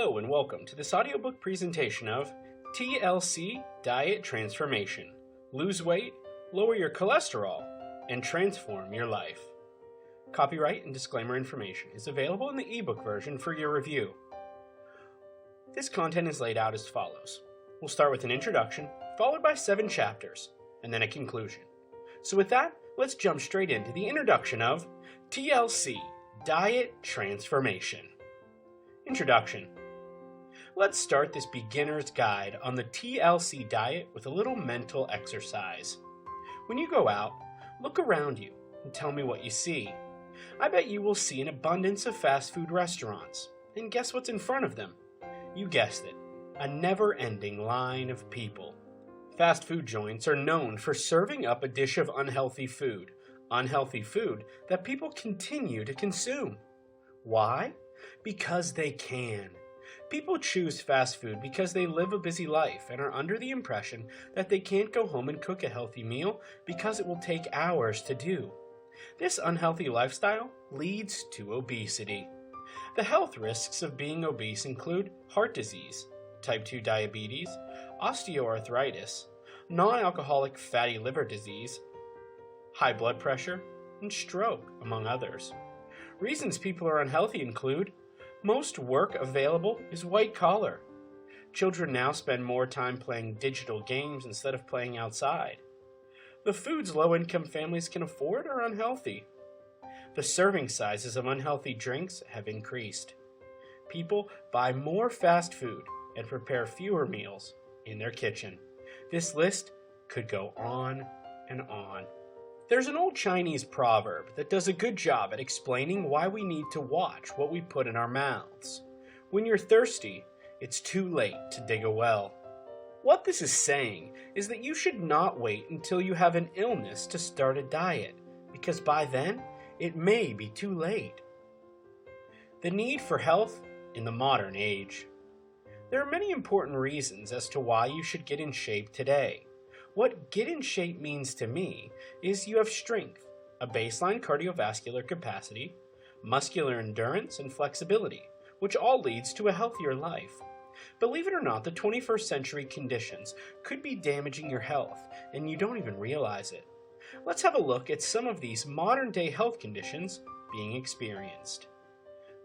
Hello and welcome to this audiobook presentation of TLC Diet Transformation. Lose weight, lower your cholesterol, and transform your life. Copyright and disclaimer information is available in the ebook version for your review. This content is laid out as follows. We'll start with an introduction, followed by 7 chapters, and then a conclusion. So with that, let's jump straight into the introduction of TLC Diet Transformation. Introduction. Let's start this beginner's guide on the TLC diet with a little mental exercise. When you go out, look around you and tell me what you see. I bet you will see an abundance of fast food restaurants. And guess what's in front of them? You guessed it, a never-ending line of people. Fast food joints are known for serving up a dish of unhealthy food that people continue to consume. Why? Because they can. People choose fast food because they live a busy life and are under the impression that they can't go home and cook a healthy meal because it will take hours to do. This unhealthy lifestyle leads to obesity. The health risks of being obese include heart disease, type 2 diabetes, osteoarthritis, non-alcoholic fatty liver disease, high blood pressure, and stroke, among others. Reasons people are unhealthy include most work available is white collar. Children now spend more time playing digital games instead of playing outside. The foods low-income families can afford are unhealthy. The serving sizes of unhealthy drinks have increased. People buy more fast food and prepare fewer meals in their kitchen. This list could go on and on. There's an old Chinese proverb that does a good job at explaining why we need to watch what we put in our mouths. When you're thirsty, it's too late to dig a well. What this is saying is that you should not wait until you have an illness to start a diet, because by then, it may be too late. The need for health in the modern age. There are many important reasons as to why you should get in shape today. What get in shape means to me is you have strength, a baseline cardiovascular capacity, muscular endurance, and flexibility, which all leads to a healthier life. Believe it or not, the 21st century conditions could be damaging your health, and you don't even realize it. Let's have a look at some of these modern-day health conditions being experienced.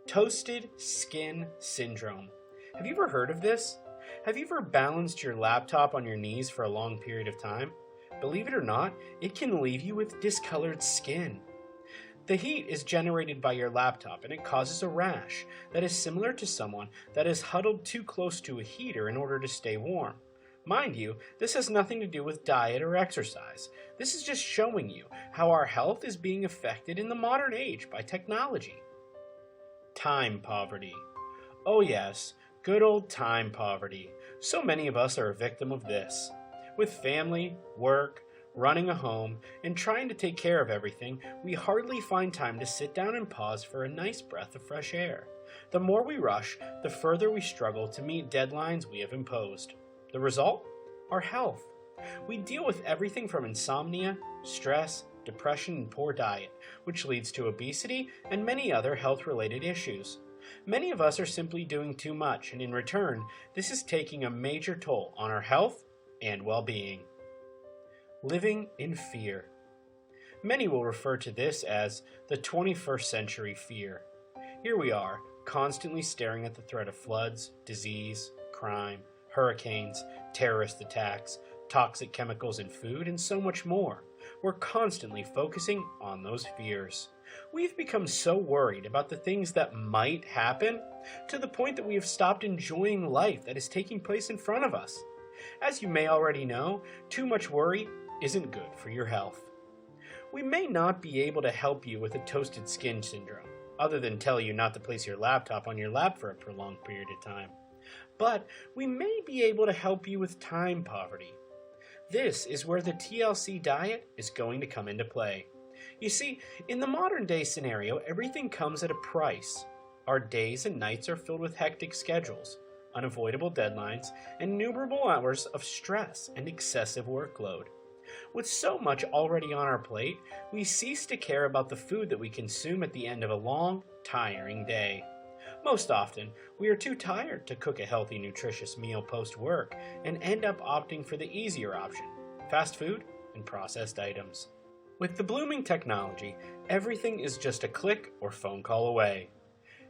Toasted skin syndrome. Have you ever heard of this? Have you ever balanced your laptop on your knees for a long period of time? Believe it or not, it can leave you with discolored skin. The heat is generated by your laptop and it causes a rash that is similar to someone that is huddled too close to a heater in order to stay warm. Mind you, this has nothing to do with diet or exercise. This is just showing you how our health is being affected in the modern age by technology. Time poverty. Oh yes. Good old time poverty. So many of us are a victim of this. With family, work, running a home, and trying to take care of everything, we hardly find time to sit down and pause for a nice breath of fresh air. The more we rush, the further we struggle to meet deadlines we have imposed. The result? Our health. We deal with everything from insomnia, stress, depression, and poor diet, which leads to obesity and many other health-related issues. Many of us are simply doing too much, and in return, this is taking a major toll on our health and well-being. Living in fear. Many will refer to this as the 21st century fear. Here we are, constantly staring at the threat of floods, disease, crime, hurricanes, terrorist attacks, toxic chemicals in food, and so much more. We're constantly focusing on those fears. We've become so worried about the things that might happen to the point that we have stopped enjoying life that is taking place in front of us. As you may already know, too much worry isn't good for your health. We may not be able to help you with a toasted skin syndrome, other than tell you not to place your laptop on your lap for a prolonged period of time. But we may be able to help you with time poverty. This is where the TLC diet is going to come into play. You see, in the modern day scenario, everything comes at a price. Our days and nights are filled with hectic schedules, unavoidable deadlines, and innumerable hours of stress and excessive workload. With so much already on our plate, we cease to care about the food that we consume at the end of a long, tiring day. Most often, we are too tired to cook a healthy, nutritious meal post-work and end up opting for the easier option, fast food and processed items. With the blooming technology, everything is just a click or phone call away.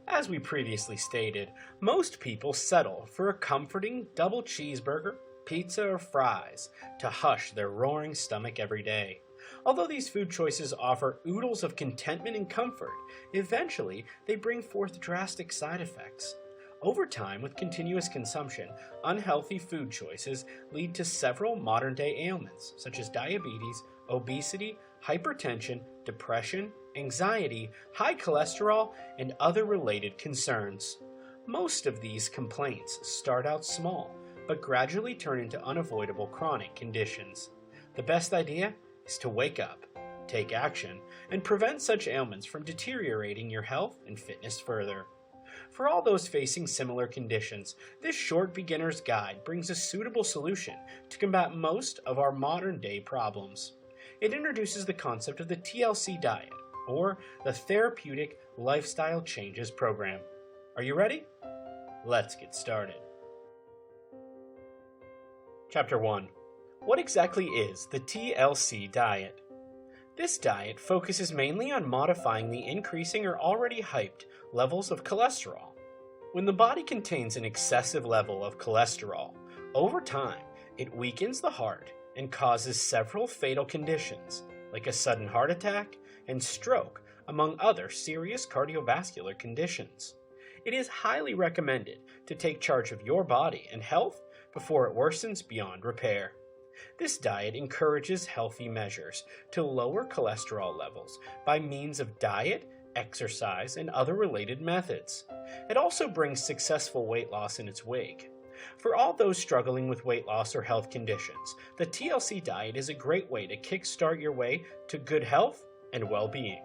As we previously stated, most people settle for a comforting double cheeseburger, pizza, or fries to hush their roaring stomach every day. Although these food choices offer oodles of contentment and comfort, eventually they bring forth drastic side effects. Over time, with continuous consumption, unhealthy food choices lead to several modern-day ailments, such as diabetes, obesity, hypertension, depression, anxiety, high cholesterol, and other related concerns. Most of these complaints start out small, but gradually turn into unavoidable chronic conditions. The best idea is to wake up, take action, and prevent such ailments from deteriorating your health and fitness further. For all those facing similar conditions, this short beginner's guide brings a suitable solution to combat most of our modern-day problems. It introduces the concept of the TLC diet, or the Therapeutic Lifestyle Changes Program. Are you ready? Let's get started. Chapter 1. What exactly is the TLC diet? This diet focuses mainly on modifying the increasing or already hyped levels of cholesterol. When the body contains an excessive level of cholesterol, over time it weakens the heart and causes several fatal conditions, like a sudden heart attack and stroke, among other serious cardiovascular conditions. It is highly recommended to take charge of your body and health before it worsens beyond repair. This diet encourages healthy measures to lower cholesterol levels by means of diet, exercise, and other related methods. It also brings successful weight loss in its wake. For all those struggling with weight loss or health conditions, the TLC diet is a great way to kickstart your way to good health and well-being.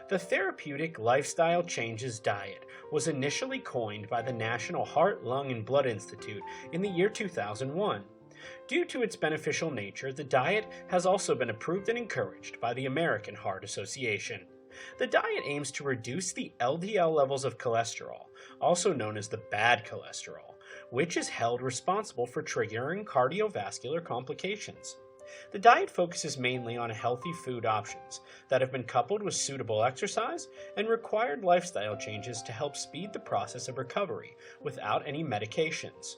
The Therapeutic Lifestyle Changes Diet was initially coined by the National Heart, Lung, and Blood Institute in the year 2001. Due to its beneficial nature, the diet has also been approved and encouraged by the American Heart Association. The diet aims to reduce the LDL levels of cholesterol, also known as the bad cholesterol, which is held responsible for triggering cardiovascular complications. The diet focuses mainly on healthy food options that have been coupled with suitable exercise and required lifestyle changes to help speed the process of recovery without any medications.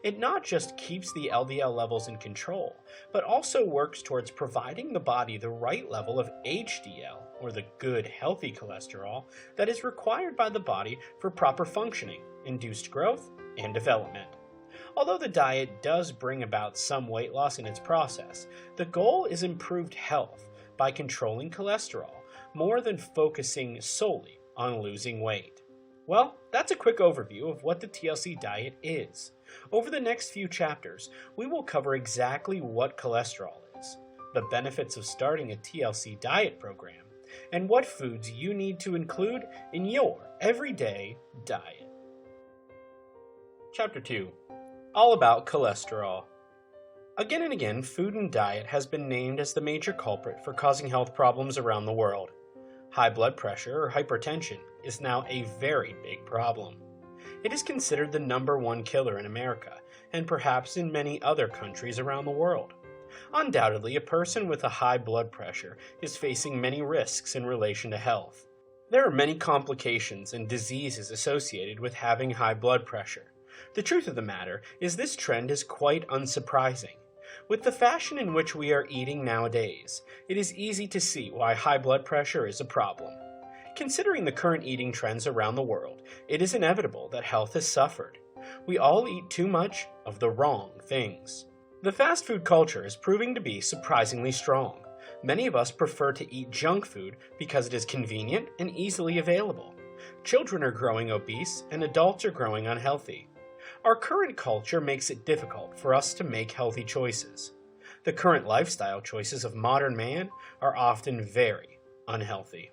It not just keeps the LDL levels in control, but also works towards providing the body the right level of HDL, or the good healthy cholesterol, that is required by the body for proper functioning, induced growth, and development. Although the diet does bring about some weight loss in its process, the goal is improved health by controlling cholesterol, more than focusing solely on losing weight. Well, that's a quick overview of what the TLC diet is. Over the next few chapters, we will cover exactly what cholesterol is, the benefits of starting a TLC diet program, and what foods you need to include in your everyday diet. Chapter 2. All about cholesterol. Again and again, food and diet has been named as the major culprit for causing health problems around the world. High blood pressure or hypertension is now a very big problem. It is considered the #1 killer in America, and perhaps in many other countries around the world. Undoubtedly, a person with a high blood pressure is facing many risks in relation to health. There are many complications and diseases associated with having high blood pressure. The truth of the matter is this trend is quite unsurprising. With the fashion in which we are eating nowadays, it is easy to see why high blood pressure is a problem. Considering the current eating trends around the world, it is inevitable that health has suffered. We all eat too much of the wrong things. The fast food culture is proving to be surprisingly strong. Many of us prefer to eat junk food because it is convenient and easily available. Children are growing obese and adults are growing unhealthy. Our current culture makes it difficult for us to make healthy choices. The current lifestyle choices of modern man are often very unhealthy.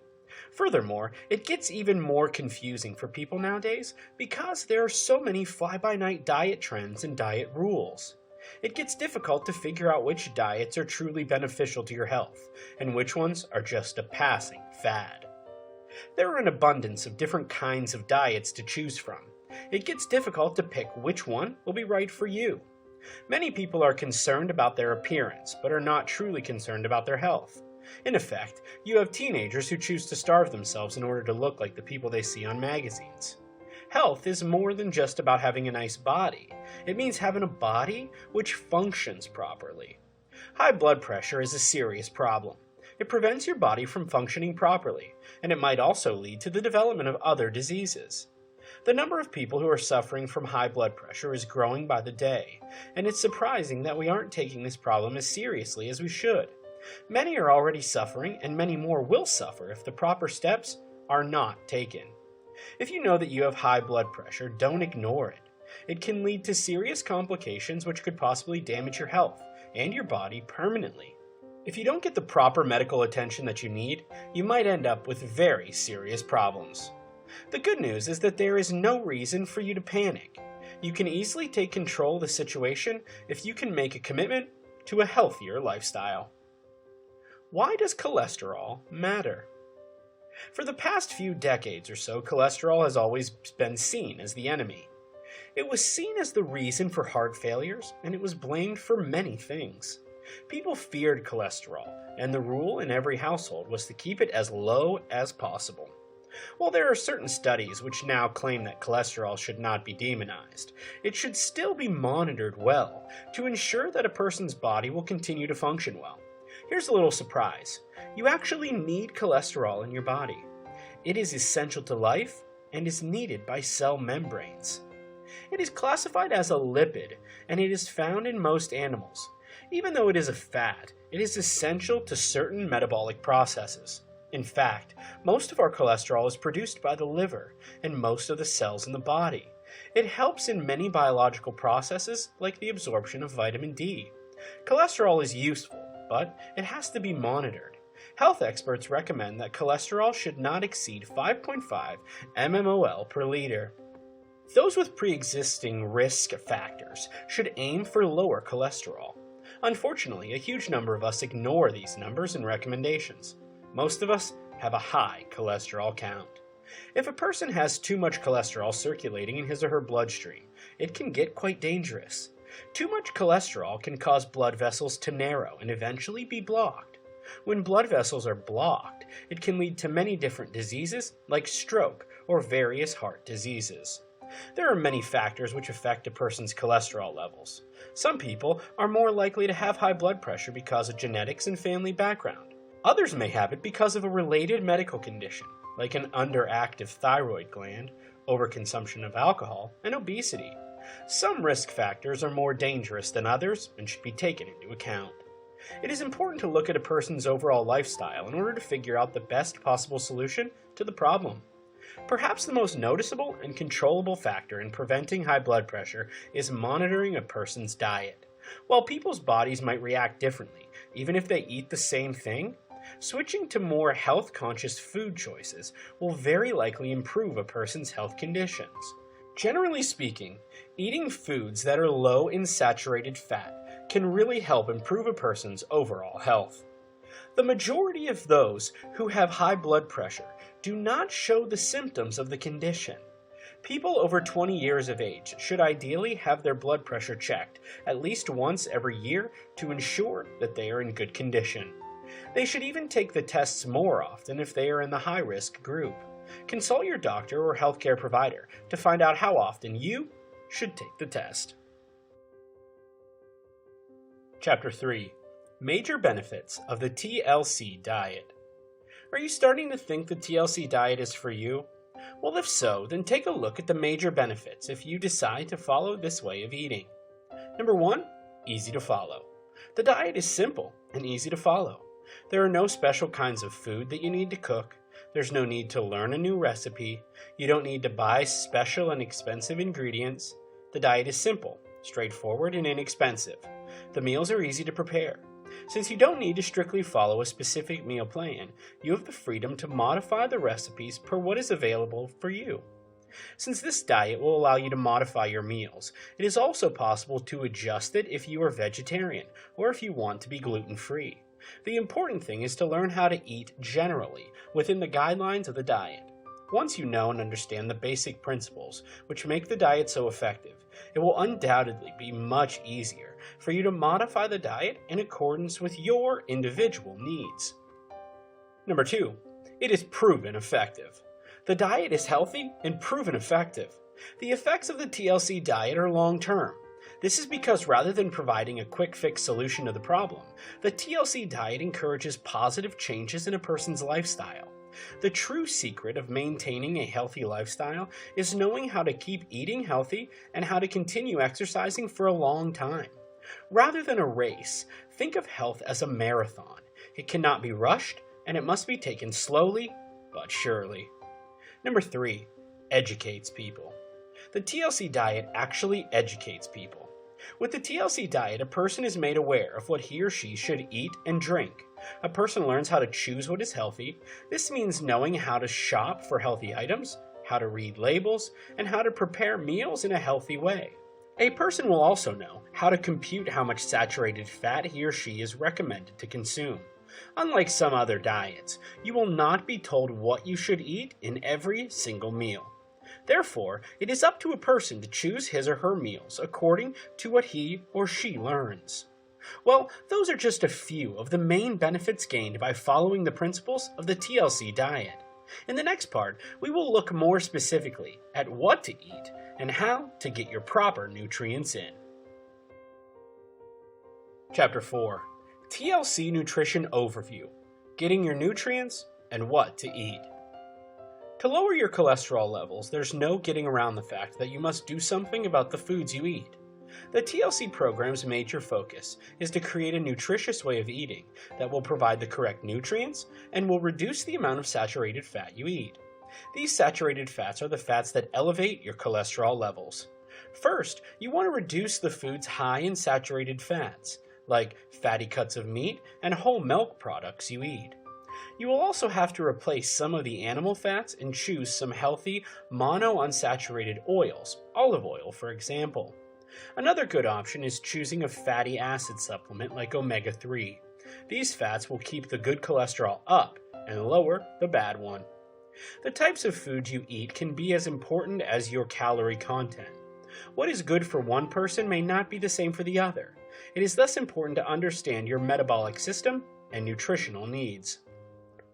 Furthermore, it gets even more confusing for people nowadays because there are so many fly-by-night diet trends and diet rules. It gets difficult to figure out which diets are truly beneficial to your health and which ones are just a passing fad. There are an abundance of different kinds of diets to choose from. It gets difficult to pick which one will be right for you. Many people are concerned about their appearance, but are not truly concerned about their health. In effect, you have teenagers who choose to starve themselves in order to look like the people they see on magazines. Health is more than just about having a nice body. It means having a body which functions properly. High blood pressure is a serious problem. It prevents your body from functioning properly, and it might also lead to the development of other diseases. The number of people who are suffering from high blood pressure is growing by the day, and it's surprising that we aren't taking this problem as seriously as we should. Many are already suffering, and many more will suffer if the proper steps are not taken. If you know that you have high blood pressure, don't ignore it. It can lead to serious complications which could possibly damage your health and your body permanently. If you don't get the proper medical attention that you need, you might end up with very serious problems. The good news is that there is no reason for you to panic. You can easily take control of the situation if you can make a commitment to a healthier lifestyle. Why does cholesterol matter? For the past few decades or so, cholesterol has always been seen as the enemy. It was seen as the reason for heart failures, and it was blamed for many things. People feared cholesterol, and the rule in every household was to keep it as low as possible. While there are certain studies which now claim that cholesterol should not be demonized, it should still be monitored well to ensure that a person's body will continue to function well. Here's a little surprise. You actually need cholesterol in your body. It is essential to life and is needed by cell membranes. It is classified as a lipid, and it is found in most animals. Even though it is a fat, it is essential to certain metabolic processes. In fact, most of our cholesterol is produced by the liver and most of the cells in the body. It helps in many biological processes like the absorption of vitamin D. Cholesterol is useful, but it has to be monitored. Health experts recommend that cholesterol should not exceed 5.5 mmol per liter. Those with pre-existing risk factors should aim for lower cholesterol. Unfortunately, a huge number of us ignore these numbers and recommendations. Most of us have a high cholesterol count. If a person has too much cholesterol circulating in his or her bloodstream, it can get quite dangerous. Too much cholesterol can cause blood vessels to narrow and eventually be blocked. When blood vessels are blocked, it can lead to many different diseases like stroke or various heart diseases. There are many factors which affect a person's cholesterol levels. Some people are more likely to have high blood pressure because of genetics and family background. Others may have it because of a related medical condition, like an underactive thyroid gland, overconsumption of alcohol, and obesity. Some risk factors are more dangerous than others and should be taken into account. It is important to look at a person's overall lifestyle in order to figure out the best possible solution to the problem. Perhaps the most noticeable and controllable factor in preventing high blood pressure is monitoring a person's diet. While people's bodies might react differently, even if they eat the same thing, switching to more health-conscious food choices will very likely improve a person's health conditions. Generally speaking, eating foods that are low in saturated fat can really help improve a person's overall health. The majority of those who have high blood pressure do not show the symptoms of the condition. People over 20 years of age should ideally have their blood pressure checked at least once every year to ensure that they are in good condition. They should even take the tests more often if they are in the high-risk group. Consult your doctor or healthcare provider to find out how often you should take the test. Chapter 3. Major benefits of the TLC diet. Are you starting to think the TLC diet is for you? Well, if so, then take a look at the major benefits if you decide to follow this way of eating. Number 1, easy to follow. The diet is simple and easy to follow. There are no special kinds of food that you need to cook. There's no need to learn a new recipe. You don't need to buy special and expensive ingredients. The diet is simple, straightforward, and inexpensive. The meals are easy to prepare. Since you don't need to strictly follow a specific meal plan, you have the freedom to modify the recipes per what is available for you. Since this diet will allow you to modify your meals, it is also possible to adjust it if you are vegetarian or if you want to be gluten-free. The important thing is to learn how to eat generally within the guidelines of the diet. Once you know and understand the basic principles which make the diet so effective, it will undoubtedly be much easier for you to modify the diet in accordance with your individual needs. Number 2, it is proven effective. The diet is healthy and proven effective. The effects of the TLC diet are long-term. This is because rather than providing a quick fix solution to the problem, the TLC diet encourages positive changes in a person's lifestyle. The true secret of maintaining a healthy lifestyle is knowing how to keep eating healthy and how to continue exercising for a long time. Rather than a race, think of health as a marathon. It cannot be rushed, and it must be taken slowly but surely. Number 3, educates people. The TLC diet actually educates people. With the TLC diet, a person is made aware of what he or she should eat and drink. A person learns how to choose what is healthy. This means knowing how to shop for healthy items, how to read labels, and how to prepare meals in a healthy way. A person will also know how to compute how much saturated fat he or she is recommended to consume. Unlike some other diets, you will not be told what you should eat in every single meal. Therefore, it is up to a person to choose his or her meals according to what he or she learns. Well, those are just a few of the main benefits gained by following the principles of the TLC diet. In the next part, we will look more specifically at what to eat and how to get your proper nutrients in. Chapter 4. TLC Nutrition Overview: Getting Your Nutrients and What to Eat. To lower your cholesterol levels, there's no getting around the fact that you must do something about the foods you eat. The TLC program's major focus is to create a nutritious way of eating that will provide the correct nutrients and will reduce the amount of saturated fat you eat. These saturated fats are the fats that elevate your cholesterol levels. First, you want to reduce the foods high in saturated fats, like fatty cuts of meat and whole milk products you eat. You will also have to replace some of the animal fats and choose some healthy monounsaturated oils, olive oil for example. Another good option is choosing a fatty acid supplement like omega-3. These fats will keep the good cholesterol up and lower the bad one. The types of foods you eat can be as important as your calorie content. What is good for one person may not be the same for the other. It is thus important to understand your metabolic system and nutritional needs.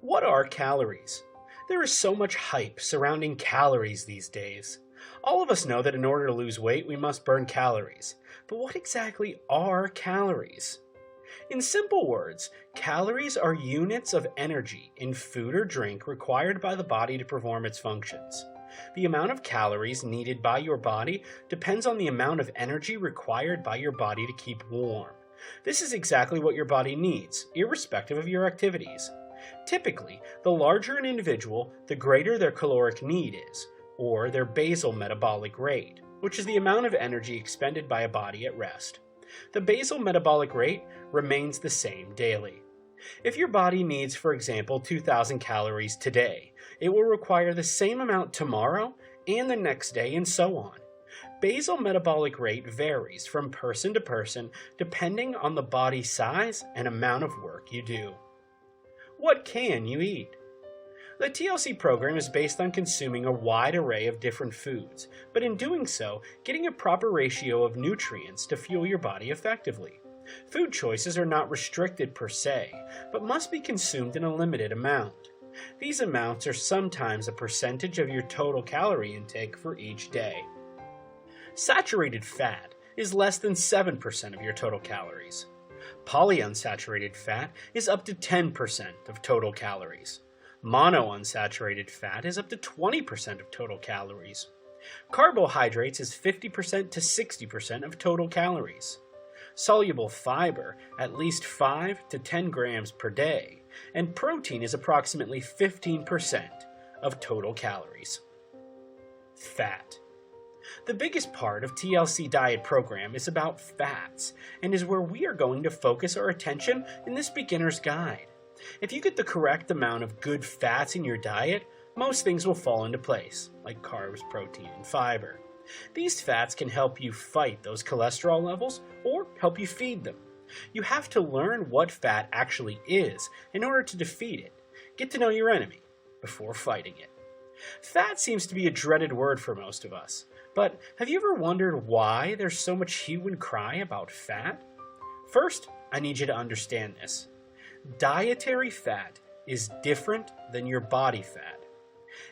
What are calories? There is so much hype surrounding calories these days. All of us know that in order to lose weight, we must burn calories. But what exactly are calories? In simple words, calories are units of energy in food or drink required by the body to perform its functions. The amount of calories needed by your body depends on the amount of energy required by your body to keep warm. This is exactly what your body needs, irrespective of your activities. Typically, the larger an individual, the greater their caloric need is, or their basal metabolic rate, which is the amount of energy expended by a body at rest. The basal metabolic rate remains the same daily. If your body needs, for example, 2,000 calories today, it will require the same amount tomorrow and the next day and so on. Basal metabolic rate varies from person to person depending on the body size and amount of work you do. What can you eat? The TLC program is based on consuming a wide array of different foods, but in doing so, getting a proper ratio of nutrients to fuel your body effectively. Food choices are not restricted per se, but must be consumed in a limited amount. These amounts are sometimes a percentage of your total calorie intake for each day. Saturated fat is less than 7% of your total calories. Polyunsaturated fat is up to 10% of total calories. Monounsaturated fat is up to 20% of total calories. Carbohydrates is 50% to 60% of total calories. Soluble fiber, at least 5 to 10 grams per day, and protein is approximately 15% of total calories. Fat. The biggest part of TLC diet program is about fats, and is where we are going to focus our attention in this beginner's guide. If you get the correct amount of good fats in your diet, most things will fall into place, like carbs, protein, and fiber. These fats can help you fight those cholesterol levels or help you feed them. You have to learn what fat actually is in order to defeat it. Get to know your enemy before fighting it. Fat seems to be a dreaded word for most of us, but have you ever wondered why there's so much hue and cry about fat? First, I need you to understand this. Dietary fat is different than your body fat.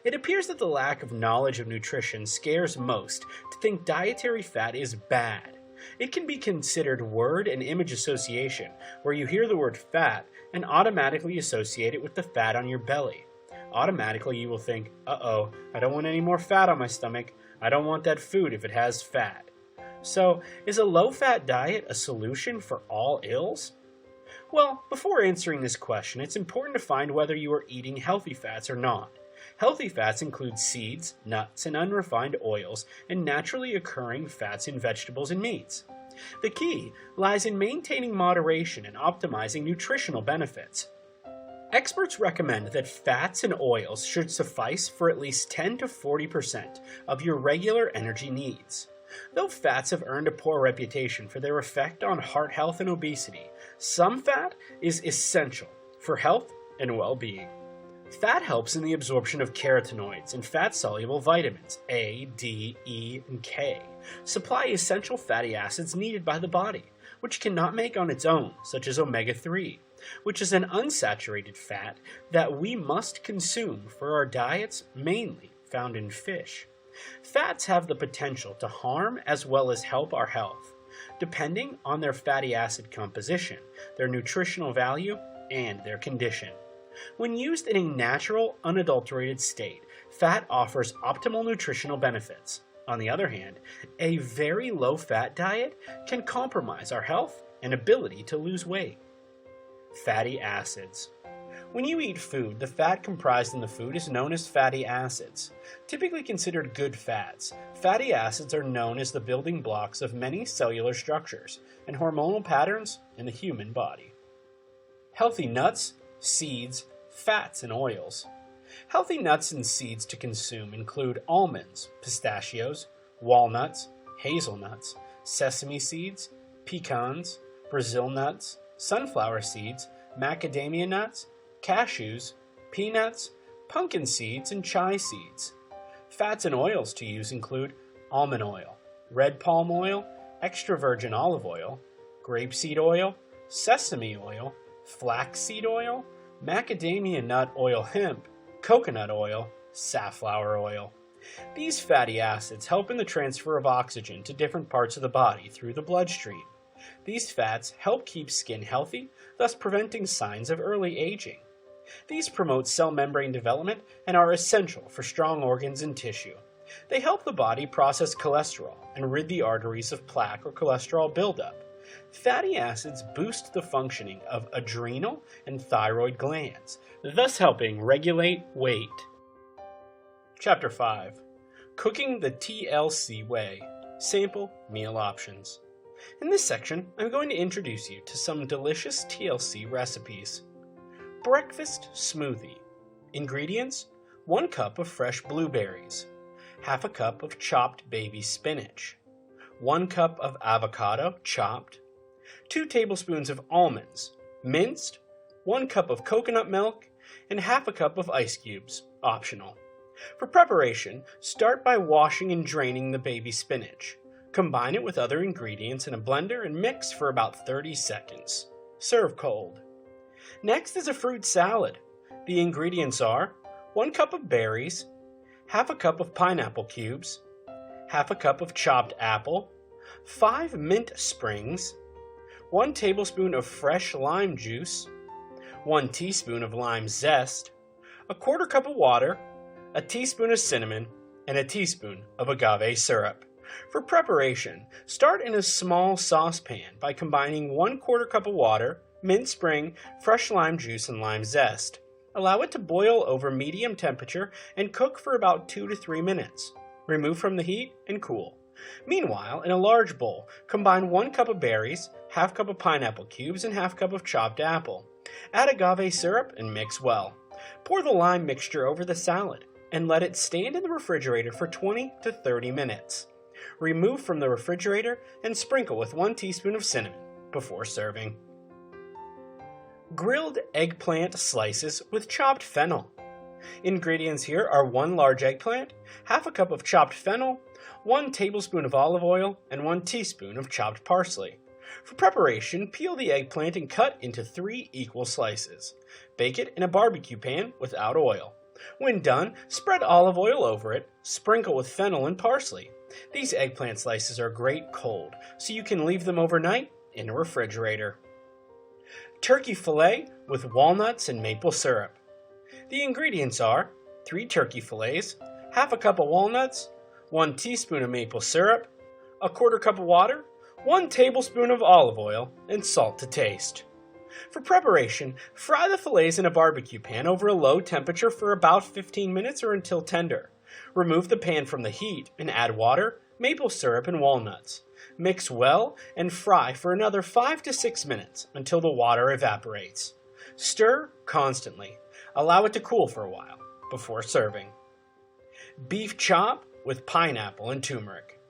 It appears that the lack of knowledge of nutrition scares most to think dietary fat is bad. It can be considered word and image association, where you hear the word fat and automatically associate it with the fat on your belly. Automatically you will think, uh-oh, I don't want any more fat on my stomach. I don't want that food if it has fat. So, is a low-fat diet a solution for all ills? Well, before answering this question, it's important to find whether you are eating healthy fats or not. Healthy fats include seeds, nuts, and unrefined oils, and naturally occurring fats in vegetables and meats. The key lies in maintaining moderation and optimizing nutritional benefits. Experts recommend that fats and oils should suffice for at least 10 to 40% of your regular energy needs. Though fats have earned a poor reputation for their effect on heart health and obesity, some fat is essential for health and well-being. Fat helps in the absorption of carotenoids and fat-soluble vitamins A, D, E, and K. Supply essential fatty acids needed by the body, which cannot make on its own, such as omega-3, which is an unsaturated fat that we must consume for our diets, mainly found in fish. Fats have the potential to harm as well as help our health, depending on their fatty acid composition, their nutritional value, and their condition. When used in a natural, unadulterated state, fat offers optimal nutritional benefits. On the other hand, a very low-fat diet can compromise our health and ability to lose weight. Fatty acids. When you eat food, the fat comprised in the food is known as fatty acids. Typically considered good fats, fatty acids are known as the building blocks of many cellular structures and hormonal patterns in the human body. Healthy nuts, seeds, fats, and oils. Healthy nuts and seeds to consume include almonds, pistachios, walnuts, hazelnuts, sesame seeds, pecans, Brazil nuts, sunflower seeds, macadamia nuts, cashews, peanuts, pumpkin seeds, and chia seeds. Fats and oils to use include almond oil, red palm oil, extra virgin olive oil, grapeseed oil, sesame oil, flaxseed oil, macadamia nut oil hemp, coconut oil, safflower oil. These fatty acids help in the transfer of oxygen to different parts of the body through the bloodstream. These fats help keep skin healthy, thus preventing signs of early aging. These promote cell membrane development and are essential for strong organs and tissue. They help the body process cholesterol and rid the arteries of plaque or cholesterol buildup. Fatty acids boost the functioning of adrenal and thyroid glands, thus helping regulate weight. Chapter 5. Cooking the TLC Way. Sample meal options. In this section, I'm going to introduce you to some delicious TLC recipes. Breakfast smoothie. Ingredients: 1 cup of fresh blueberries, half a cup of chopped baby spinach, 1 cup of avocado chopped, 2 tablespoons of almonds minced, 1 cup of coconut milk, and half a cup of ice cubes, optional. For preparation, start by washing and draining the baby spinach. Combine it with other ingredients in a blender and mix for about 30 seconds. Serve cold. Next is a fruit salad. The ingredients are 1 cup of berries, half a cup of pineapple cubes, half a cup of chopped apple, 5 mint sprigs, 1 tablespoon of fresh lime juice, 1 teaspoon of lime zest, a 1/4 cup of water, a teaspoon of cinnamon, and a teaspoon of agave syrup. For preparation, start in a small saucepan by combining 1/4 cup of water, mint sprig, fresh lime juice, and lime zest. Allow it to boil over medium temperature and cook for about 2 to 3 minutes. Remove from the heat and cool. Meanwhile, in a large bowl, combine 1 cup of berries, half cup of pineapple cubes, and half cup of chopped apple. Add agave syrup and mix well. Pour the lime mixture over the salad and let it stand in the refrigerator for 20 to 30 minutes. Remove from the refrigerator and sprinkle with 1 teaspoon of cinnamon. before serving. Grilled eggplant slices with chopped fennel. Ingredients here are 1 large eggplant, half a cup of chopped fennel, 1 tablespoon of olive oil, and 1 teaspoon of chopped parsley. For preparation, peel the eggplant and cut into 3 equal slices. Bake it in a barbecue pan without oil. When done, spread olive oil over it, sprinkle with fennel and parsley. These eggplant slices are great cold, so you can leave them overnight in a refrigerator. Turkey fillet with walnuts and maple syrup. The ingredients are 3 turkey fillets, half a cup of walnuts, 1 teaspoon of maple syrup, a quarter cup of water, 1 tablespoon of olive oil, and salt to taste. For preparation, fry the fillets in a barbecue pan over a low temperature for about 15 minutes or until tender. Remove the pan from the heat and add water, maple syrup, and walnuts. Mix well and fry for another 5 to 6 minutes until the water evaporates. Stir constantly. Allow it to cool for a while before serving. Beef chop with pineapple and turmeric.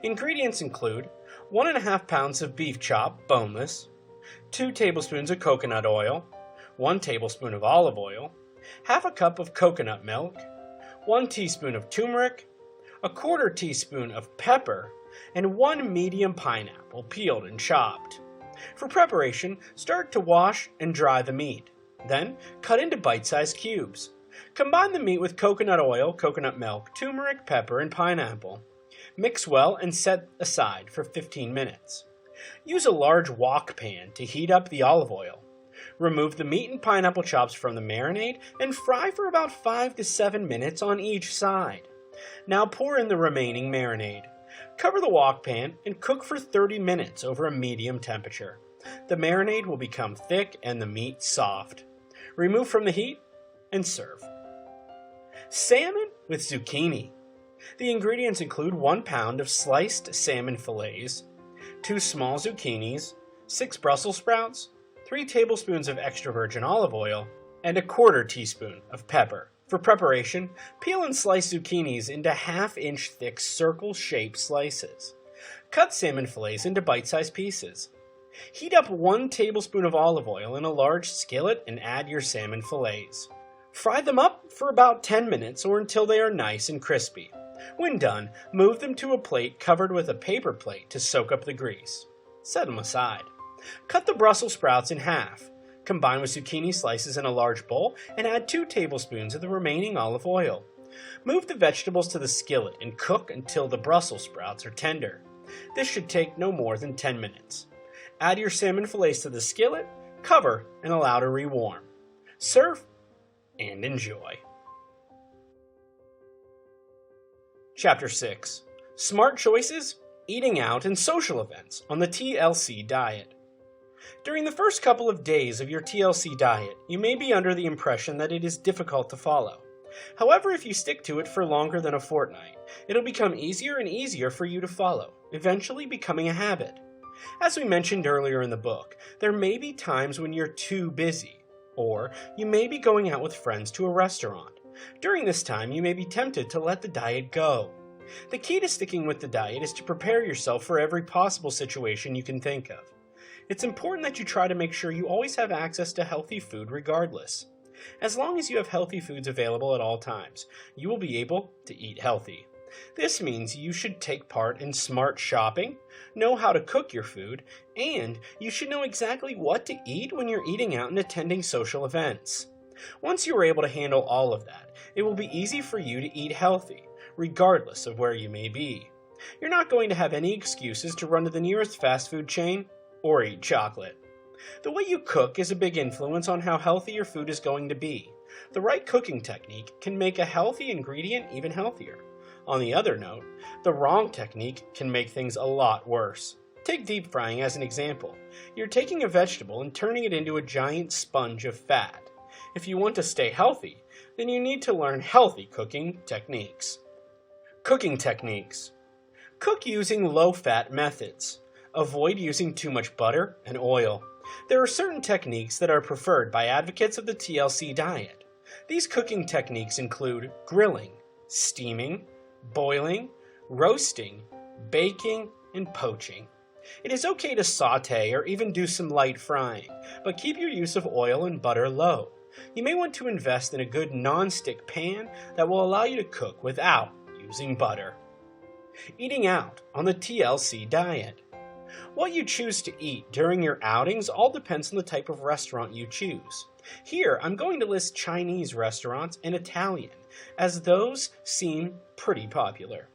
Ingredients include 1.5 pounds of beef chop, boneless, 2 tablespoons of coconut oil, 1 tablespoon of olive oil, half a cup of coconut milk, 1 teaspoon of turmeric, a quarter teaspoon of pepper, and 1 medium pineapple peeled and chopped. For preparation, start to wash and dry the meat. Then, cut into bite-sized cubes. Combine the meat with coconut oil, coconut milk, turmeric, pepper, and pineapple. Mix well and set aside for 15 minutes. Use a large wok pan to heat up the olive oil. Remove the meat and pineapple chops from the marinade and fry for about 5 to 7 minutes on each side. Now pour in the remaining marinade. Cover the wok pan and cook for 30 minutes over a medium temperature. The marinade will become thick and the meat soft. Remove from the heat and serve. Salmon with zucchini. The ingredients include 1 pound of sliced salmon fillets, 2 small zucchinis, 6 Brussels sprouts, 3 tablespoons of extra virgin olive oil, and a quarter teaspoon of pepper. For preparation, peel and slice zucchinis into 1/2-inch thick circle-shaped slices. Cut salmon fillets into bite-sized pieces. Heat up 1 tablespoon of olive oil in a large skillet and add your salmon fillets. Fry them up for about 10 minutes or until they are nice and crispy. When done, move them to a plate covered with a paper plate to soak up the grease. Set them aside. Cut the Brussels sprouts in half. Combine with zucchini slices in a large bowl and add 2 tablespoons of the remaining olive oil. Move the vegetables to the skillet and cook until the Brussels sprouts are tender. This should take no more than 10 minutes. Add your salmon fillets to the skillet, cover, and allow to rewarm. Serve and enjoy. Chapter 6. Smart Choices, Eating Out, and Social Events on the TLC Diet. During the first couple of days of your TLC diet, you may be under the impression that it is difficult to follow. However, if you stick to it for longer than a fortnight, it'll become easier and easier for you to follow, eventually becoming a habit. As we mentioned earlier in the book, there may be times when you're too busy, or you may be going out with friends to a restaurant. During this time, you may be tempted to let the diet go. The key to sticking with the diet is to prepare yourself for every possible situation you can think of. It's important that you try to make sure you always have access to healthy food regardless. As long as you have healthy foods available at all times, you will be able to eat healthy. This means you should take part in smart shopping, know how to cook your food, and you should know exactly what to eat when you're eating out and attending social events. Once you are able to handle all of that, it will be easy for you to eat healthy, regardless of where you may be. You're not going to have any excuses to run to the nearest fast food chain or eat chocolate. The way you cook is a big influence on how healthy your food is going to be. The right cooking technique can make a healthy ingredient even healthier. On the other note, the wrong technique can make things a lot worse. Take deep frying as an example. You're taking a vegetable and turning it into a giant sponge of fat. If you want to stay healthy, then you need to learn healthy cooking techniques. Cooking techniques. Cook using low-fat methods. Avoid using too much butter and oil. There are certain techniques that are preferred by advocates of the TLC diet. These cooking techniques include grilling, steaming, boiling, roasting, baking, and poaching. It is okay to saute or even do some light frying, but keep your use of oil and butter low. You may want to invest in a good non-stick pan that will allow you to cook without using butter. Eating out on the TLC diet. What you choose to eat during your outings all depends on the type of restaurant you choose. Here, I'm going to list Chinese restaurants and Italian, as those seem pretty popular.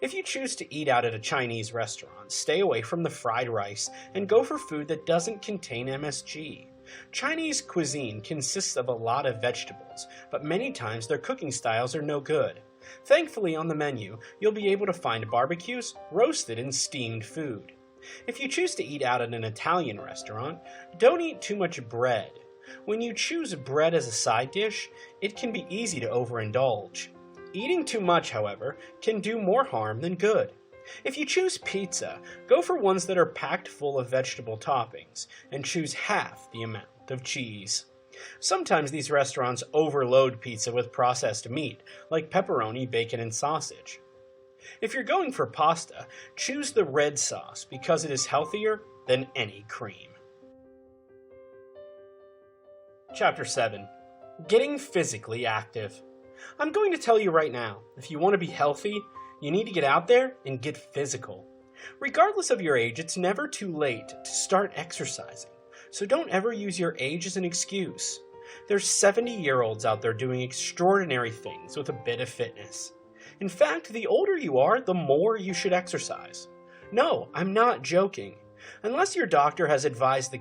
If you choose to eat out at a Chinese restaurant, stay away from the fried rice and go for food that doesn't contain MSG. Chinese cuisine consists of a lot of vegetables, but many times their cooking styles are no good. Thankfully, on the menu, you'll be able to find barbecues, roasted and steamed food. If you choose to eat out at an Italian restaurant, don't eat too much bread. When you choose bread as a side dish, it can be easy to overindulge. Eating too much, however, can do more harm than good. If you choose pizza, go for ones that are packed full of vegetable toppings, and choose half the amount of cheese. Sometimes these restaurants overload pizza with processed meat, like pepperoni, bacon, and sausage. If you're going for pasta, choose the red sauce because it is healthier than any cream. Chapter 7. Getting physically active. I'm going to tell you right now, if you want to be healthy, you need to get out there and get physical. Regardless of your age, it's never too late to start exercising, so don't ever use your age as an excuse. There's 70-year-olds out there doing extraordinary things with a bit of fitness. In fact, the older you are, the more you should exercise. No, I'm not joking. Unless your doctor has advised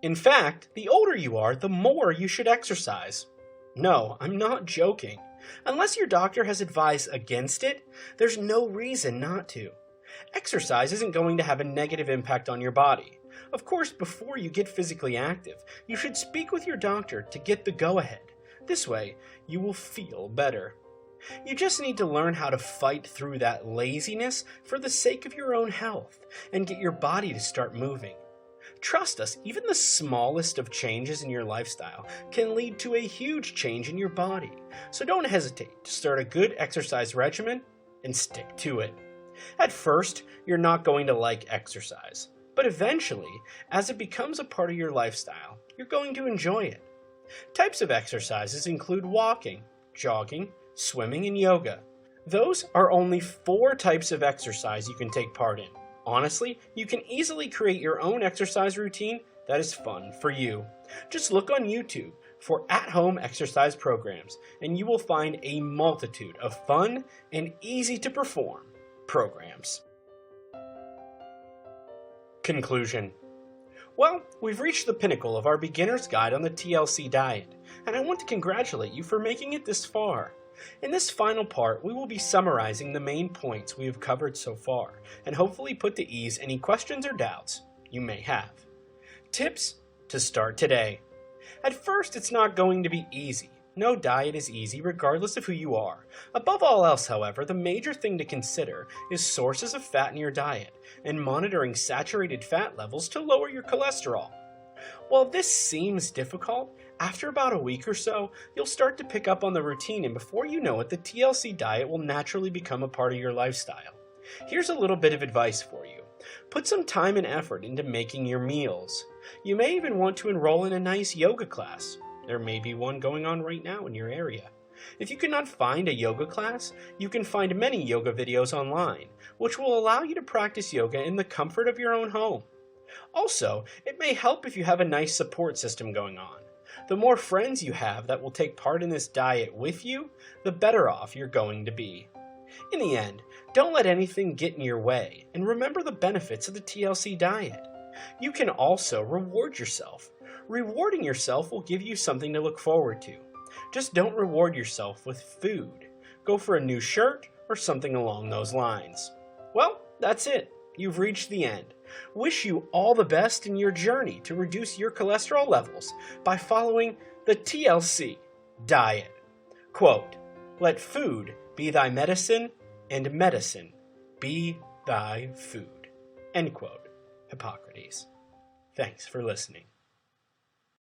In fact, the older you are, the more you should exercise. No, I'm not joking. Unless your doctor has advised against it, there's no reason not to. Exercise isn't going to have a negative impact on your body. Of course, before you get physically active, you should speak with your doctor to get the go-ahead. This way, you will feel better. You just need to learn how to fight through that laziness for the sake of your own health and get your body to start moving. Trust us, even the smallest of changes in your lifestyle can lead to a huge change in your body. So don't hesitate to start a good exercise regimen and stick to it. At first, you're not going to like exercise, but eventually, as it becomes a part of your lifestyle, you're going to enjoy it. Types of exercises include walking, jogging, swimming, and yoga. Those are only 4 types of exercise you can take part in. Honestly, you can easily create your own exercise routine that is fun for you. Just look on YouTube for at-home exercise programs, and you will find a multitude of fun and easy-to-perform programs. Conclusion. Well, we've reached the pinnacle of our beginner's guide on the TLC diet, and I want to congratulate you for making it this far. In this final part, we will be summarizing the main points we have covered so far, and hopefully put to ease any questions or doubts you may have. Tips to start today. At first, it's not going to be easy. No diet is easy regardless of who you are. Above all else, however, the major thing to consider is sources of fat in your diet and monitoring saturated fat levels to lower your cholesterol. While this seems difficult, after about a week or so, you'll start to pick up on the routine, and before you know it, the TLC diet will naturally become a part of your lifestyle. Here's a little bit of advice for you. Put some time and effort into making your meals. You may even want to enroll in a nice yoga class. There may be one going on right now in your area. If you cannot find a yoga class, you can find many yoga videos online, which will allow you to practice yoga in the comfort of your own home. Also, it may help if you have a nice support system going on. The more friends you have that will take part in this diet with you, the better off you're going to be. In the end, don't let anything get in your way, and remember the benefits of the TLC diet. You can also reward yourself. Rewarding yourself will give you something to look forward to. Just don't reward yourself with food. Go for a new shirt or something along those lines. Well, that's it. You've reached the end. Wish you all the best in your journey to reduce your cholesterol levels by following the TLC diet. Quote, "Let food be thy medicine, and medicine be thy food." End quote. Hippocrates. Thanks for listening.